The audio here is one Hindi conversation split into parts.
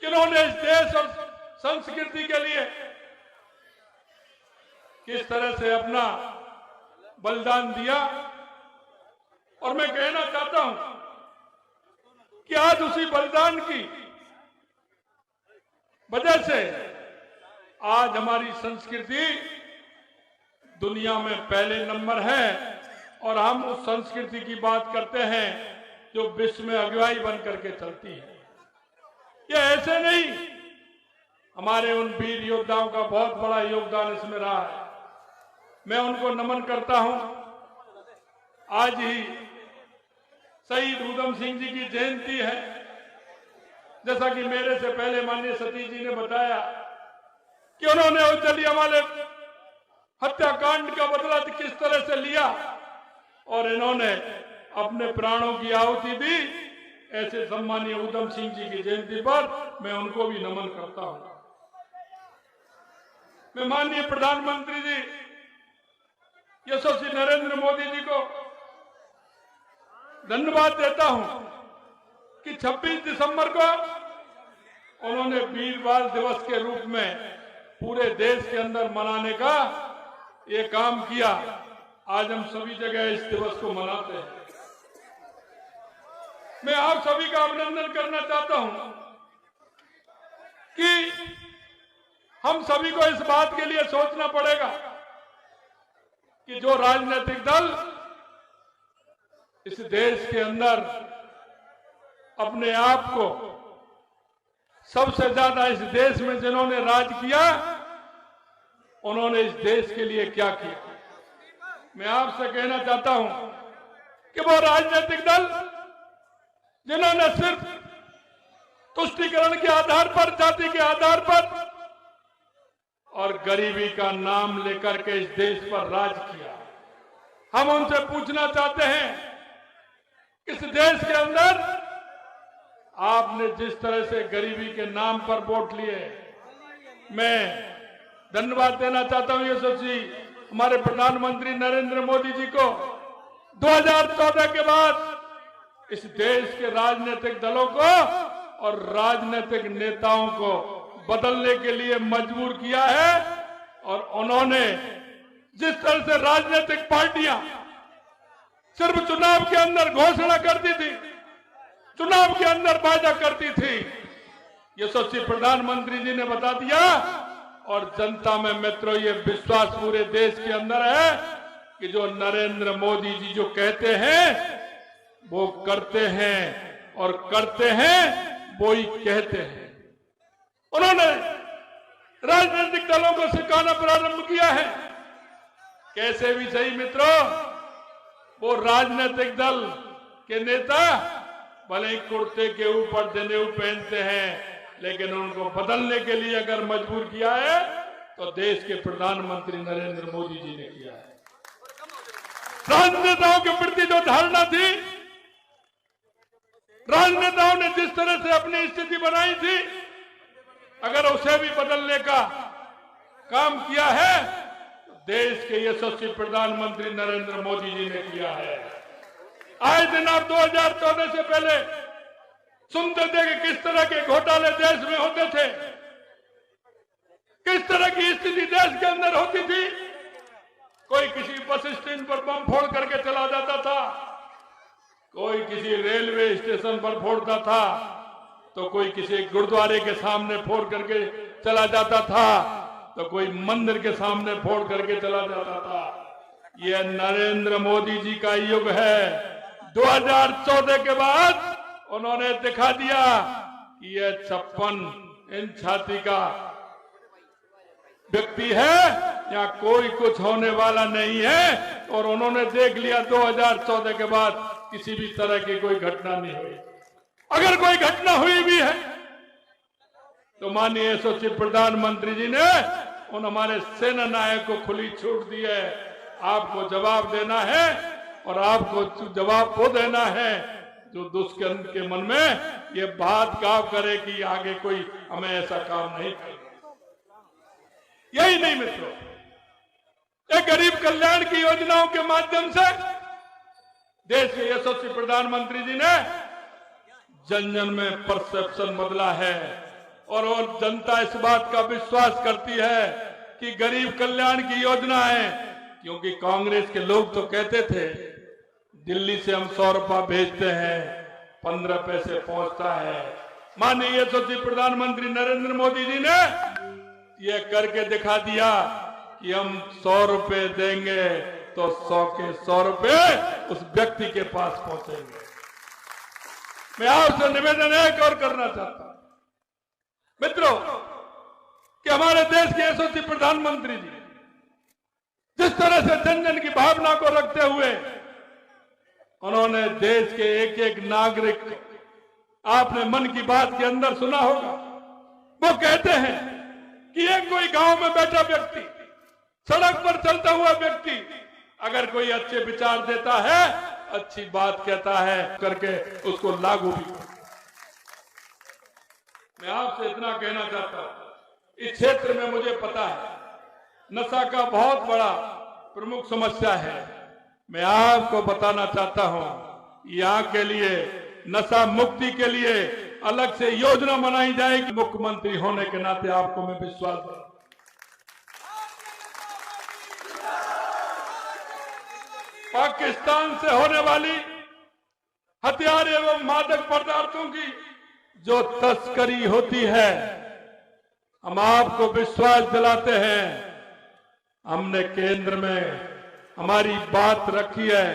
इन्होंने इस देश और संस्कृति के लिए किस तरह से अपना बलिदान दिया। और मैं कहना चाहता हूं कि आज उसी बलिदान की वजह से आज हमारी संस्कृति दुनिया में पहले नंबर है और हम उस संस्कृति की बात करते हैं जो विश्व में अगुवाई बन करके चलती है। ये ऐसे नहीं, हमारे उन वीर योद्धाओं का बहुत बड़ा योगदान इसमें रहा है। मैं उनको नमन करता हूं। आज ही शहीद उधम सिंह जी की जयंती है। जैसा कि मेरे से पहले माननीय सतीश जी ने बताया कि उन्होंने उस जलियांवाला हत्याकांड का बदला किस तरह से लिया और इन्होंने अपने प्राणों की आहुति दी। ऐसे सम्मानीय उधम सिंह जी की जयंती पर मैं उनको भी नमन करता हूं। मैं माननीय प्रधानमंत्री जी यशस्वी नरेंद्र मोदी जी को धन्यवाद देता हूं कि 26 दिसंबर को उन्होंने वीर बाल दिवस के रूप में पूरे देश के अंदर मनाने का ये काम किया। आज हम सभी जगह इस दिवस को मनाते हैं। मैं आप सभी का अभिनंदन करना चाहता हूं कि हम सभी को इस बात के लिए सोचना पड़ेगा कि जो राजनीतिक दल इस देश के अंदर अपने आप को सबसे ज्यादा इस देश में जिन्होंने राज किया, उन्होंने इस देश के लिए क्या किया। मैं आपसे कहना चाहता हूं कि वो राजनीतिक दल जिन्होंने सिर्फ तुष्टीकरण के आधार पर, जाति के आधार पर और गरीबी का नाम लेकर के इस देश पर राज किया, हम उनसे पूछना चाहते हैं इस देश के अंदर आपने जिस तरह से गरीबी के नाम पर वोट लिए। मैं धन्यवाद देना चाहता हूं यशस्वी हमारे प्रधानमंत्री नरेंद्र मोदी जी को। 2014 के बाद इस देश के राजनीतिक दलों को और राजनीतिक नेताओं को बदलने के लिए मजबूर किया है और उन्होंने जिस तरह से राजनीतिक पार्टियां सिर्फ चुनाव के अंदर घोषणा करती थी, चुनाव के अंदर वादा करती थी, यशस्वी प्रधानमंत्री जी ने बता दिया और जनता में मित्रों ये विश्वास पूरे देश के अंदर है कि जो नरेंद्र मोदी जी जो कहते हैं वो करते हैं और करते हैं वो ही कहते हैं। उन्होंने राजनीतिक दलों को सिखाना प्रारंभ किया है। कैसे भी सही मित्रों, वो राजनीतिक दल के नेता भले ही कुर्ते के ऊपर जनेऊ पहनते हैं, लेकिन उनको बदलने के लिए अगर मजबूर किया है तो देश के प्रधानमंत्री नरेंद्र मोदी जी ने किया है। राजनेताओं के प्रति जो धारणा थी, राजनेताओं ने जिस तरह से अपनी स्थिति बनाई थी, अगर उसे भी बदलने का काम किया है तो देश के यशस्वी प्रधानमंत्री नरेंद्र मोदी जी ने किया है। आज दिन आप 2014 से पहले सुनते थे कि किस तरह के घोटाले देश में होते थे, किस तरह की स्थिति देश के अंदर होती थी। कोई किसी बस स्टैंड पर बम फोड़ करके चला जाता था, कोई किसी रेलवे स्टेशन पर फोड़ता था, तो कोई किसी गुरुद्वारे के सामने फोड़ करके चला जाता था, तो कोई मंदिर के सामने फोड़ करके चला जाता था। यह नरेंद्र मोदी जी का युग है। 2014 के बाद उन्होंने दिखा दिया कि यह 56 इंच छाती का व्यक्ति है, या कोई कुछ होने वाला नहीं है। और उन्होंने देख लिया 2014 के बाद किसी भी तरह की कोई घटना नहीं हुई। अगर कोई घटना हुई भी है तो माननीय यशस्वी प्रधानमंत्री जी ने उन हमारे सेना नायक को खुली छूट दी है। आपको जवाब देना है और आपको जवाब वो देना है जो दुष्कर्म के मन में ये बात काम करे कि आगे कोई हमें ऐसा काम नहीं करे। यही नहीं मित्रों, एक गरीब कल्याण की योजनाओं के माध्यम से देश के यशस्वी प्रधानमंत्री जी ने जन जन में परसेप्शन बदला है। और जनता इस बात का विश्वास करती है कि गरीब कल्याण की योजना है, क्योंकि कांग्रेस के लोग तो कहते थे दिल्ली से हम 100 रुपया भेजते हैं 15 पैसे पहुंचता है। माननीय यशस्वी प्रधानमंत्री नरेंद्र मोदी जी ने यह करके दिखा दिया कि हम 100 रुपए देंगे तो 100 के 100 रुपए उस व्यक्ति के पास पहुंचेंगे। मैं आपसे निवेदन एक और करना चाहता हूं मित्रों कि हमारे देश के यशस्वी प्रधानमंत्री जी जिस तरह से जन जन की भावना को रखते हुए उन्होंने देश के एक एक नागरिक, आपने मन की बात के अंदर सुना होगा, वो कहते हैं कि एक कोई गांव में बैठा व्यक्ति, सड़क पर चलता हुआ व्यक्ति अगर कोई अच्छे विचार देता है, अच्छी बात कहता है करके उसको लागू भी करता। मैं आपसे इतना कहना चाहता हूं, इस क्षेत्र में मुझे पता है नशा का बहुत बड़ा प्रमुख समस्या है। मैं आपको बताना चाहता हूं, यहाँ के लिए नशा मुक्ति के लिए अलग से योजना बनाई जाएगी। मुख्यमंत्री होने के नाते आपको मैं विश्वास दूं। पाकिस्तान से होने वाली हथियार एवं मादक पदार्थों की जो तस्करी होती है, हम आपको विश्वास दिलाते हैं, हमने केंद्र में हमारी बात रखी है।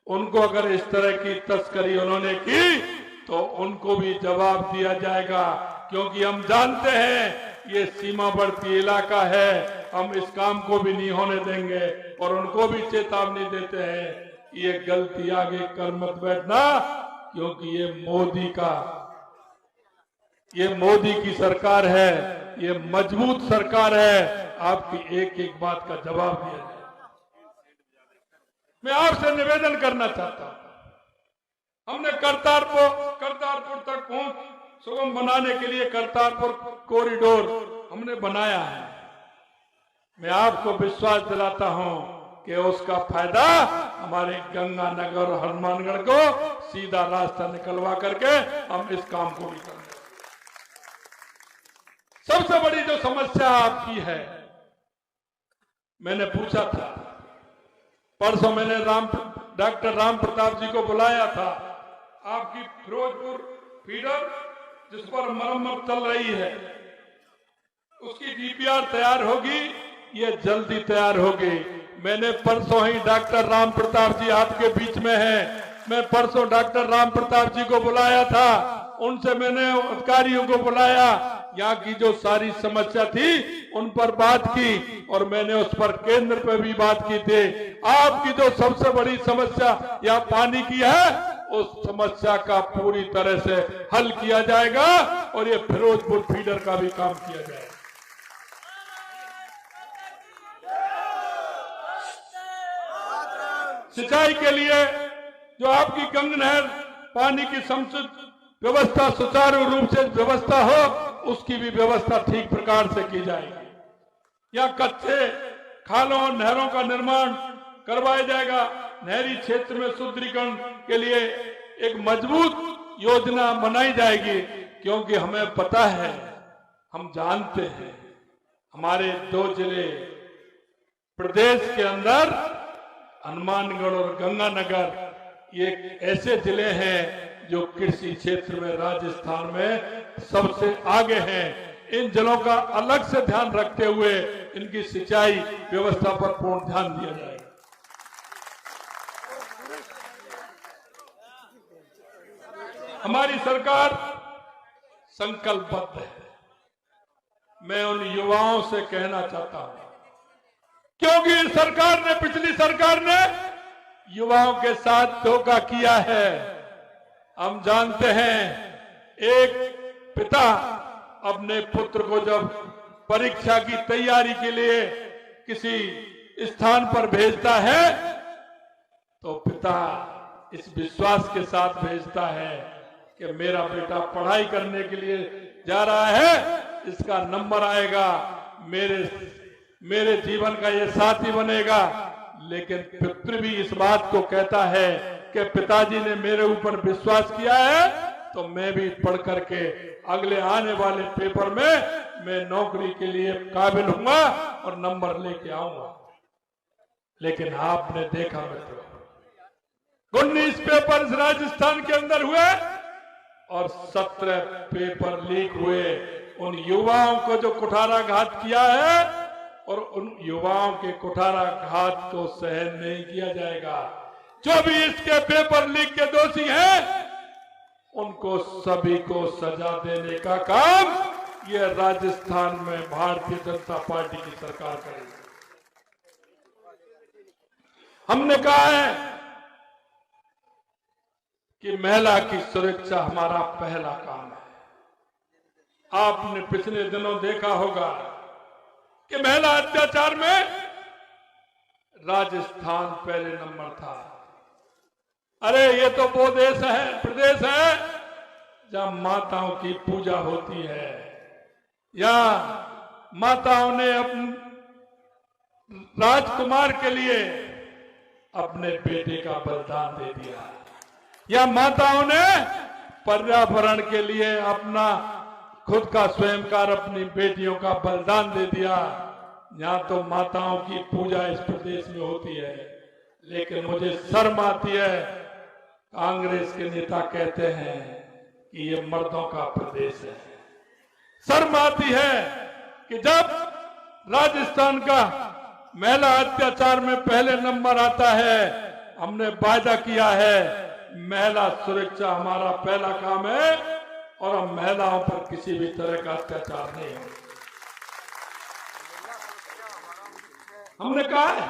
उनको अगर इस तरह की तस्करी उन्होंने की तो उनको भी जवाब दिया जाएगा, क्योंकि हम जानते हैं ये सीमावर्ती इलाका है, हम इस काम को भी नहीं होने देंगे और उनको भी चेतावनी देते हैं ये गलती आगे कर मत बैठना, क्योंकि ये मोदी की सरकार है, ये मजबूत सरकार है, आपकी एक एक बात का जवाब दिया जाए। मैं आपसे निवेदन करना चाहता हूं, हमने करतारपुर तक पहुंच सुगम बनाने के लिए करतारपुर कॉरिडोर हमने बनाया है। मैं आपको विश्वास दिलाता हूं कि उसका फायदा हमारे गंगानगर और हनुमानगढ़ को सीधा रास्ता निकलवा करके हम इस काम को भी करेंगे। सबसे बड़ी जो समस्या आपकी है, मैंने पूछा था, परसों मैंने डॉक्टर राम प्रताप जी को बुलाया था, आपकी फिरोजपुर फीडर जिस पर मरम्मत चल रही है उसकी डीपीआर तैयार होगी, ये जल्दी तैयार होगी। मैंने परसों ही डॉक्टर राम प्रताप जी आपके बीच में हैं, मैं परसों डॉक्टर राम प्रताप जी को बुलाया था, उनसे मैंने अधिकारियों को बुलाया, यहाँ की जो सारी समस्या थी उन पर बात की और मैंने उस पर केंद्र पे भी बात की थी। आपकी जो सबसे बड़ी समस्या यहाँ पानी की है, उस समस्या का पूरी तरह से हल किया जाएगा और ये फिरोजपुर फीडर का भी काम किया जाएगा। सिंचाई के लिए जो आपकी गंग नहर पानी की समुचित व्यवस्था सुचारू रूप से व्यवस्था हो, उसकी भी व्यवस्था ठीक प्रकार से की जाएगी। या कच्चे खालों और नहरों का निर्माण करवाया जाएगा। नहरी क्षेत्र में सुदृढ़ीकरण के लिए एक मजबूत योजना बनाई जाएगी, क्योंकि हमें पता है, हम जानते हैं, हमारे 2 जिले प्रदेश के अंदर हनुमानगढ़ और गंगानगर ये ऐसे जिले हैं जो कृषि क्षेत्र में राजस्थान में सबसे आगे हैं। इन जिलों का अलग से ध्यान रखते हुए इनकी सिंचाई व्यवस्था पर पूर्ण ध्यान दिया जाएगा। हमारी सरकार संकल्पबद्ध है। मैं उन युवाओं से कहना चाहता हूं, क्योंकि सरकार ने, पिछली सरकार ने युवाओं के साथ धोखा किया है। हम जानते हैं, एक पिता अपने पुत्र को जब परीक्षा की तैयारी के लिए किसी स्थान पर भेजता है तो पिता इस विश्वास के साथ भेजता है कि मेरा बेटा पढ़ाई करने के लिए जा रहा है, इसका नंबर आएगा, मेरे जीवन का ये साथी बनेगा। लेकिन पुत्र भी इस बात को कहता है कि पिताजी ने मेरे ऊपर विश्वास किया है तो मैं भी पढ़ करके अगले आने वाले पेपर में मैं नौकरी के लिए काबिल हूंगा और नंबर लेके आऊंगा। लेकिन आपने देखा मित्रों, 19 पेपर राजस्थान के अंदर हुए और 17 पेपर लीक हुए। उन युवाओं को जो कुठाराघात किया है और उन युवाओं के कुठाराघात को सहन नहीं किया जाएगा। जो भी इसके पेपर लीक के दोषी हैं, उनको सभी को सजा देने का काम ये राजस्थान में भारतीय जनता पार्टी की सरकार करेगी। हमने कहा है कि महिला की सुरक्षा हमारा पहला काम है। आपने पिछले दिनों देखा होगा कि महिला अत्याचार में राजस्थान पहले नंबर था। अरे ये तो वो देश है, प्रदेश है जहां माताओं की पूजा होती है, या माताओं ने अपने राजकुमार के लिए अपने बेटे का बलिदान दे दिया, या माताओं ने पर्यावरण के लिए अपना खुद का स्वयं का अपनी बेटियों का बलिदान दे दिया। यहां तो माताओं की पूजा इस प्रदेश में होती है। लेकिन मुझे शर्म आती है, कांग्रेस के नेता कहते हैं कि ये मर्दों का प्रदेश है। शर्म आती है कि जब राजस्थान का महिला अत्याचार में पहले नंबर आता है, हमने वायदा किया है महिला सुरक्षा हमारा पहला काम है और हम महिलाओं पर किसी भी तरह का अत्याचार नहीं हो। हमने कहा है,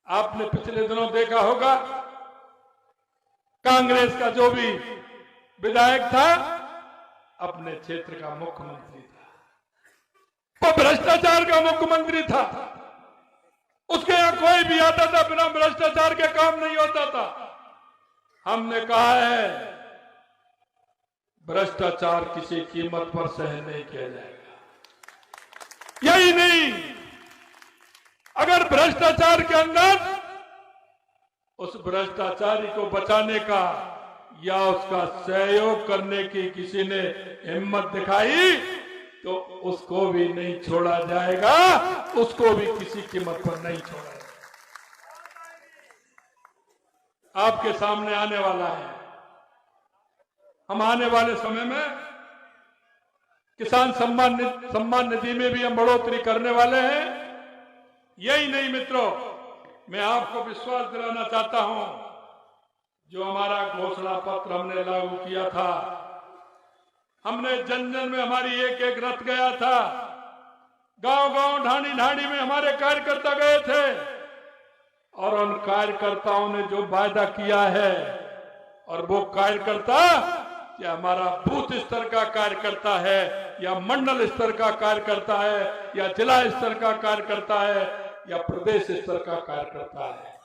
आपने पिछले दिनों देखा होगा कांग्रेस का जो भी विधायक था अपने क्षेत्र का मुख्यमंत्री था, वो भ्रष्टाचार का मुख्यमंत्री था। उसके यहां कोई भी आता था बिना भ्रष्टाचार के काम नहीं होता था। हमने कहा है भ्रष्टाचार किसी कीमत पर सहन नहीं किया जाएगा। यही नहीं, अगर भ्रष्टाचार के अंदर उस भ्रष्टाचारी को बचाने का या उसका सहयोग करने की किसी ने हिम्मत दिखाई तो उसको भी नहीं छोड़ा जाएगा, उसको भी किसी कीमत पर नहीं छोड़ा जाएगा। आपके सामने आने वाला है, हम आने वाले समय में किसान सम्मान निधि में भी हम बढ़ोतरी करने वाले हैं। यही नहीं मित्रों, मैं आपको विश्वास दिलाना चाहता हूं, जो हमारा घोषणा पत्र हमने लागू किया था, हमने जन जन में हमारी एक एक रथ गया था, गांव गांव ढाणी ढाणी में हमारे कार्यकर्ता गए थे और उन कार्यकर्ताओं ने जो वायदा किया है, और वो कार्यकर्ता या हमारा बूथ स्तर का कार्यकर्ता है या मंडल स्तर का कार्यकर्ता है या जिला स्तर का कार्यकर्ता है या प्रदेश स्तर का कार्यकर्ता है,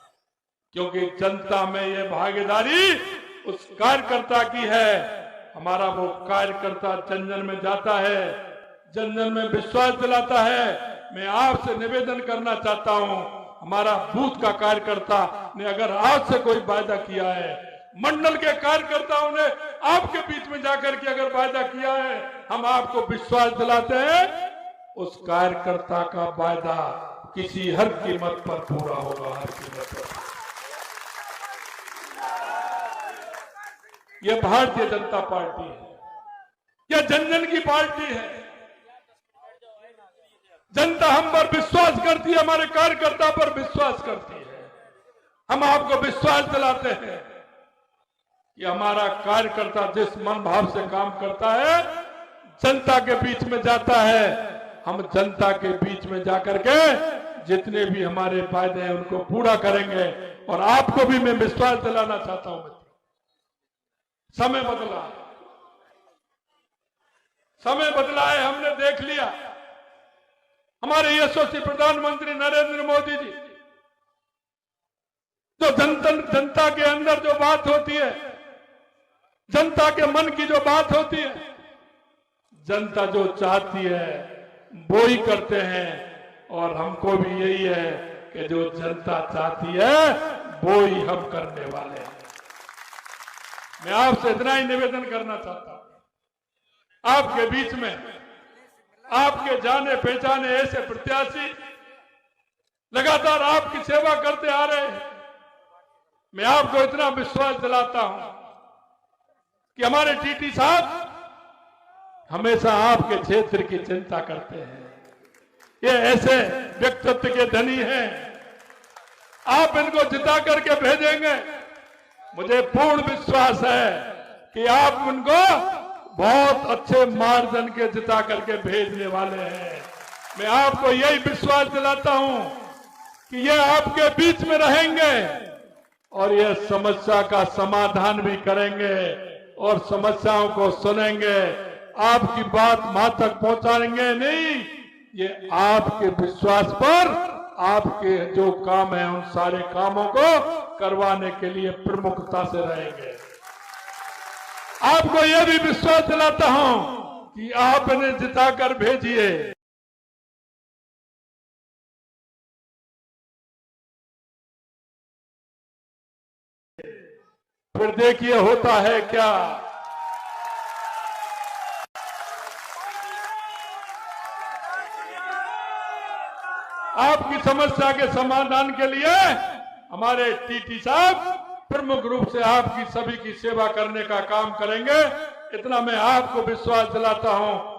क्योंकि जनता में ये भागीदारी उस कार्यकर्ता की है। हमारा वो कार्यकर्ता जन जन में जाता है, जन जन में विश्वास दिलाता है। मैं आपसे निवेदन करना चाहता हूं, हमारा बूथ का कार्यकर्ता ने अगर आज से कोई वायदा किया है, मंडल के कार्यकर्ताओं ने आपके बीच में जाकर के अगर वायदा किया है, हम आपको विश्वास दिलाते हैं उस कार्यकर्ता का वायदा किसी हर कीमत पर पूरा होगा, हर कीमत पर। यह भारतीय जनता पार्टी है, यह जन जन की पार्टी है। जनता हम पर विश्वास करती है, हमारे कार्यकर्ता पर विश्वास करती है। हम आपको विश्वास दिलाते हैं कि हमारा कार्यकर्ता जिस मन भाव से काम करता है, जनता के बीच में जाता है। हम जनता के बीच में जाकर के जितने भी हमारे वायदे हैं उनको पूरा करेंगे। और आपको भी मैं विश्वास दिलाना चाहता हूं मित्रों, समय बदला, समय बदला है, हमने देख लिया। हमारे यशस्वी प्रधानमंत्री नरेंद्र मोदी जी, जो जनता के अंदर जो बात होती है, जनता के मन की जो बात होती है, जनता जो चाहती है वो ही करते हैं। और हमको भी यही है कि जो जनता चाहती है वो ही हम करने वाले हैं। मैं आपसे इतना ही निवेदन करना चाहता हूं, आपके बीच में आपके जाने पहचाने ऐसे प्रत्याशी लगातार आपकी सेवा करते आ रहे हैं। मैं आपको इतना विश्वास दिलाता हूं कि हमारे टीटी साहब हमेशा आपके क्षेत्र की चिंता करते हैं। ये ऐसे व्यक्तित्व के धनी हैं, आप इनको जिता करके भेजेंगे, मुझे पूर्ण विश्वास है कि आप उनको बहुत अच्छे मार्जिन के जिता करके भेजने वाले हैं। मैं आपको यही विश्वास दिलाता हूं कि ये आपके बीच में रहेंगे और ये समस्या का समाधान भी करेंगे और समस्याओं को सुनेंगे, आपकी बात वहां तक पहुंचाएंगे नहीं, ये आपके विश्वास पर आपके जो काम है उन सारे कामों को करवाने के लिए प्रमुखता से रहेंगे। आपको यह भी विश्वास दिलाता हूं कि आप इन्हें जिताकर भेजिए। फिर देखिए होता है क्या। आपकी समस्या के समाधान के लिए हमारे टीटी साहब प्रमुख रूप से आपकी सभी की सेवा करने का काम करेंगे, इतना मैं आपको विश्वास दिलाता हूं।